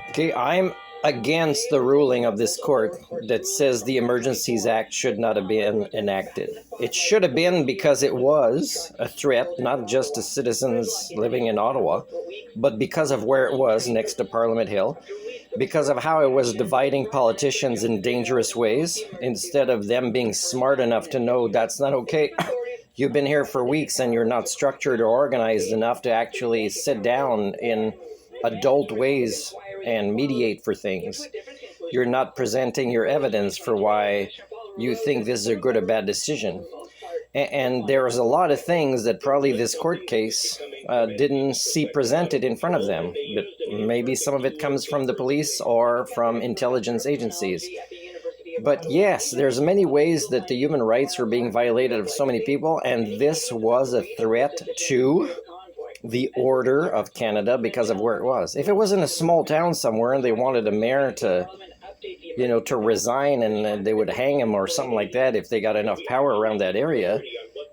Okay, I'm against the ruling of this court that says the Emergencies Act should not have been enacted. It should have been because it was a threat, not just to citizens living in Ottawa, but because of where it was next to Parliament Hill, because of how it was dividing politicians in dangerous ways, instead of them being smart enough to know that's not okay. You've been here for weeks and you're not structured or organized enough to actually sit down in adult ways and mediate for things. You're not presenting your evidence for why you think this is a good or bad decision. And there's a lot of things that probably this court case didn't see presented in front of them. But maybe some of it comes from the police or from intelligence agencies. But yes, there's many ways that the human rights were being violated of so many people, and this was a threat to the order of Canada because of where it was. If it was in a small town somewhere and they wanted a mayor to, to resign and they would hang him or something like that if they got enough power around that area.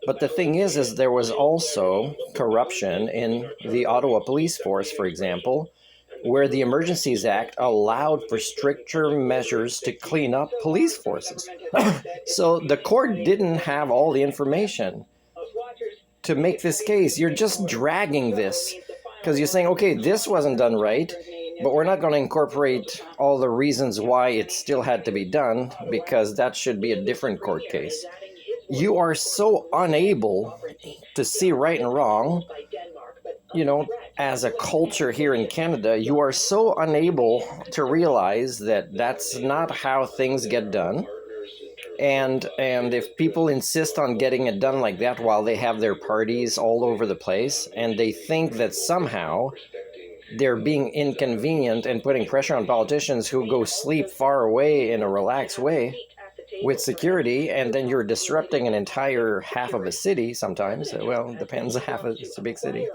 But the thing is there was also corruption in the Ottawa police force, for example, where the Emergencies Act allowed for stricter measures to clean up police forces. So the court didn't have all the information to make this case. You're just dragging this because you're saying, okay, this wasn't done right, but we're not going to incorporate all the reasons why it still had to be done because that should be a different court case. You are so unable to see right and wrong, as a culture here in Canada. You are so unable to realize that that's not how things get done. And if people insist on getting it done like that while they have their parties all over the place, and they think that somehow they're being inconvenient and putting pressure on politicians who go sleep far away in a relaxed way with security, and then you're disrupting an entire half of a city sometimes. Well, it depends, it's a big city.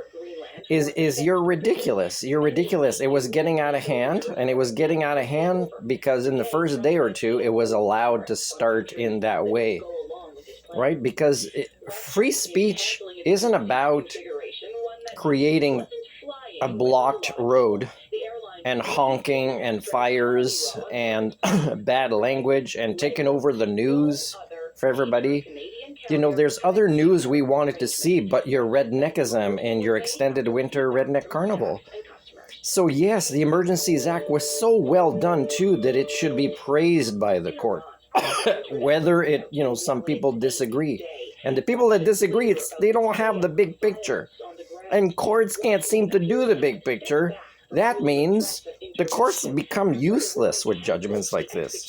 You're ridiculous. You're ridiculous. It was getting out of hand, and it was getting out of hand because in the first day or two, it was allowed to start in that way, right? Because free speech isn't about creating a blocked road and honking and fires and bad language and taking over the news for everybody. There's other news we wanted to see, but your redneckism and your extended winter redneck carnival. So yes, the Emergencies Act was so well done too that it should be praised by the court. Whether some people disagree. And the people that disagree, they don't have the big picture. And courts can't seem to do the big picture. That means the courts become useless with judgments like this.